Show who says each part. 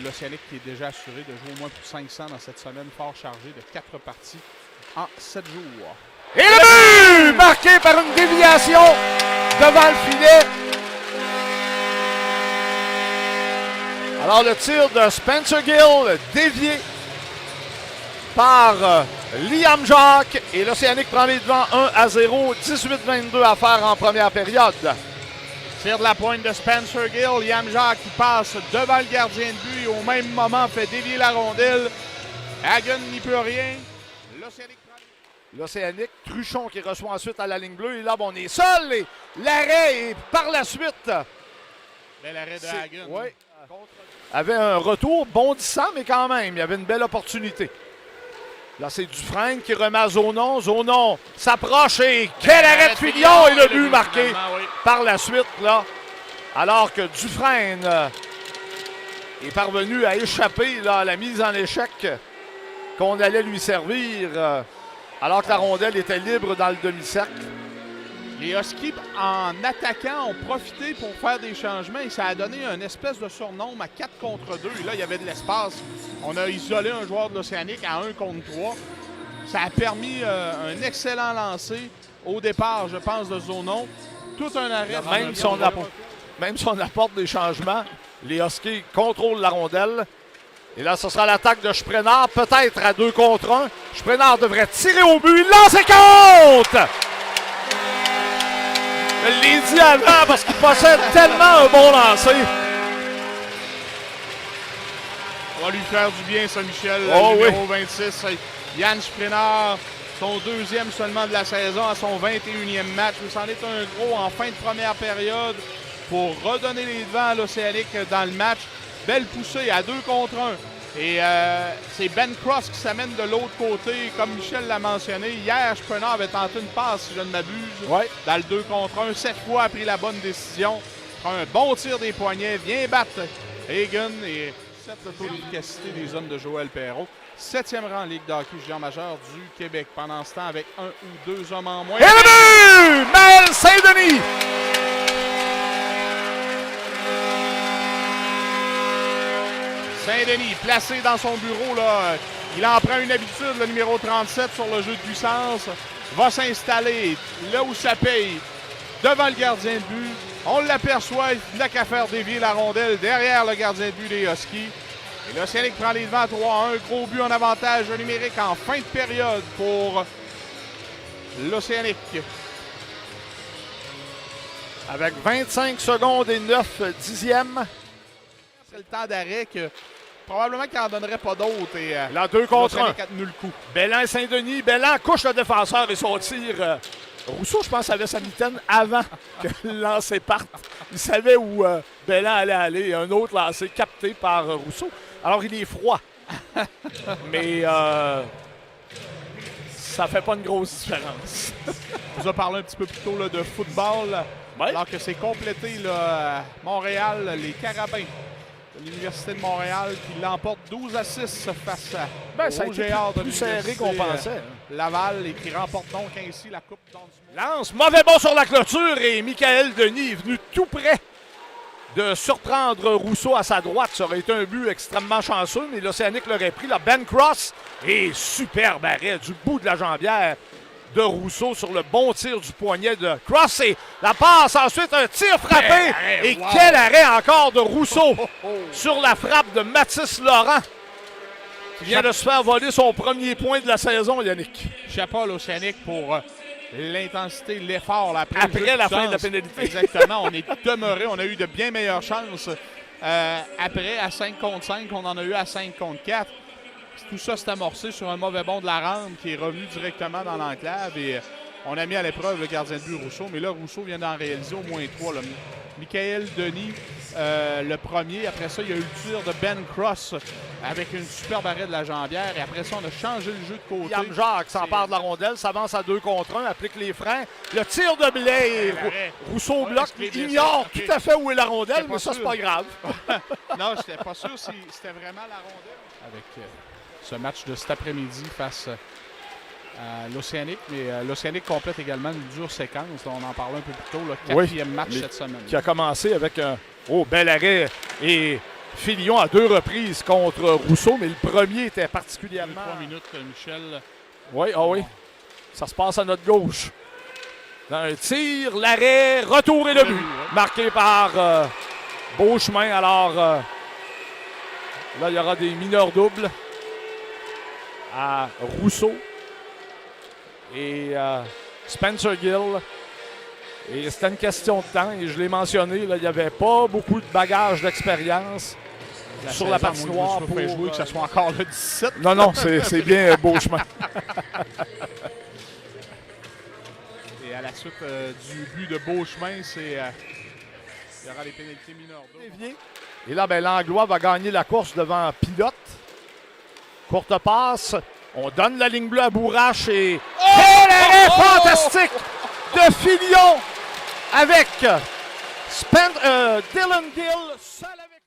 Speaker 1: l'Océanique qui est déjà assuré de jouer au moins pour 500 dans cette semaine fort chargée de 4 parties en 7 jours.
Speaker 2: Et le but! Marqué par une déviation devant le filet. Alors le tir de Spencer Gill dévié par Liam Jacques. Et l'Océanique prend les devants 1-0. 18-22 à faire en première période.
Speaker 1: Tir de la pointe de Spencer Gill. Liam Jacques qui passe devant le gardien de but et au même moment fait dévier la rondelle. Hagen n'y peut rien.
Speaker 2: L'Océanique, Truchon qui reçoit ensuite à la ligne bleue. Et là, on est seul. Et l'arrêt est par la suite.
Speaker 1: Bel arrêt de Hagen.
Speaker 2: Oui. Avait un retour bondissant, mais quand même, il y avait une belle opportunité. Là, c'est Dufresne qui remet à Zonon. Zonon s'approche et quel arrêt de Filion! Et le but marqué par la suite, là. Alors que Dufresne est parvenu à échapper là, à la mise en échec qu'on allait lui servir, alors que la rondelle était libre dans le demi-cercle.
Speaker 1: Les Huskies, en attaquant, ont profité pour faire des changements et ça a donné une espèce de surnombre à 4 contre 2. Et là, il y avait de l'espace. On a isolé un joueur de l'Océanique à 1 contre 3. Ça a permis un excellent lancer au départ, je pense, de Zonon. Tout un arrêt.
Speaker 2: Même si on apporte des changements, les Huskies contrôlent la rondelle. Et là, ce sera l'attaque de Sprenard, peut-être à 2 contre 1. Sprenard devrait tirer au but. Il lance et compte! Je l'ai dit avant parce qu'il possède tellement un bon lancer.
Speaker 1: On va lui faire du bien, ça, Michel.
Speaker 2: Oh,
Speaker 1: numéro 26, Yann Sprenard, son deuxième seulement de la saison à son 21e match. Mais c'en est un gros en fin de première période pour redonner les devants à l'Océanique dans le match. Belle poussée à 2 contre 1. Et c'est Ben Cross qui s'amène de l'autre côté, comme Michel l'a mentionné. Hier, Sprenard avait tenté une passe, si je ne m'abuse, dans le 2 contre 1. 7 fois a pris la bonne décision. Prend un bon tir des poignets, vient battre Hagen et 7 le taux d'efficacité des hommes de Joël Perreault. 7e rang en Ligue d'hockey junior majeur du Québec. Pendant ce temps, avec 1 ou 2 hommes en moins.
Speaker 2: Et le but! Maël Saint-Denis!
Speaker 1: Saint-Denis, placé dans son bureau, là, il en prend une habitude, le numéro 37 sur le jeu de puissance, va s'installer là où ça paye, devant le gardien de but. On l'aperçoit, il n'a qu'à faire dévier la rondelle derrière le gardien de but des Huskies. Et l'Océanique prend les devants 3-1, gros but en avantage numérique en fin de période pour l'Océanique.
Speaker 2: Avec 25 secondes et 9 dixièmes.
Speaker 1: C'est le temps d'arrêt que probablement qu'il n'en donnerait pas d'autres. Et
Speaker 2: là, 2 contre 1.
Speaker 1: A tenu le coup.
Speaker 2: Bellan Saint-Denis. Bellan couche le défenseur et son tir. Rousseau, je pense, avait sa mitaine avant que le lancer parte. Il savait où Bellan allait aller. Un autre lancé capté par Rousseau. Alors, il est froid. Mais ça fait pas une grosse différence.
Speaker 1: On vous a parlé un petit peu plus tôt là, de football.
Speaker 2: Ouais.
Speaker 1: Alors que c'est complété là, Montréal, les Carabins de l'Université de Montréal qui l'emporte 12-6 face à
Speaker 2: ça a été plus serré qu'on pensait.
Speaker 1: Laval et qui remporte donc ainsi la Coupe d'Anne.
Speaker 2: Lance, mauvais bond sur la clôture et Michael Denis est venu tout près de surprendre Rousseau à sa droite. Ça aurait été un but extrêmement chanceux, mais l'Océanique l'aurait pris. Là, Ben Cross et superbe arrêt du bout de la jambière de Rousseau sur le bon tir du poignet de Cross. Et la passe, ensuite un tir frappé. Et quel arrêt encore de Rousseau sur la frappe de Mathis Laurent qui vient de se faire voler son premier point de la saison, Yannick.
Speaker 1: Chapeau à l'Océanique pour l'intensité, l'effort
Speaker 2: après la fin de la pénalité.
Speaker 1: Exactement, on est demeuré, on a eu de bien meilleures chances. Après, à 5 contre 5, on en a eu à 5 contre 4. Tout ça s'est amorcé sur un mauvais bond de la rampe qui est revenu directement dans l'enclave et on a mis à l'épreuve le gardien de but Rousseau. Mais là, Rousseau vient d'en réaliser au moins 3. Là. Michael Denis, le premier. Après ça, il y a eu le tir de Ben Cross avec une superbe arrêt de la jambière. Et après ça, on a changé le jeu de côté.
Speaker 2: Liam Jacques s'empare de la rondelle, s'avance à 2 contre 1, applique les freins. Le tir de Blais, Rousseau bloque, ignore tout à fait où est la rondelle, mais ça, c'est pas grave.
Speaker 1: Non, je n'étais pas sûr si c'était vraiment la rondelle. Avec ce match de cet après-midi face à l'Océanique, mais l'Océanique complète également une dure séquence. On en parlait un peu plus tôt, le 4e match cette semaine.
Speaker 2: Qui a commencé avec un bel arrêt et Filion à 2 reprises contre Rousseau, mais le premier était particulièrement...
Speaker 1: 3 minutes, Michel.
Speaker 2: Oui, ah oui. Ça se passe à notre gauche. Dans un tir, l'arrêt, retour et le but. Marqué par Beauchemin. Alors, là, il y aura des mineurs doubles à Rousseau et Spencer Gill. Et c'était une question de temps. Et je l'ai mentionné, là, il n'y avait pas beaucoup de bagages d'expérience sur la patinoire.
Speaker 1: Pour jouer que ce soit encore le 17.
Speaker 2: Non, non, c'est bien Beauchemin.
Speaker 1: Et à la suite du but de Beauchemin, il y aura les pénalités mineures.
Speaker 2: Et là, ben, Langlois va gagner la course devant Pilote. Courte passe. On donne la ligne bleue à Bourrache et... Quel arrêt fantastique de Filion avec Dylan Gill seul avec...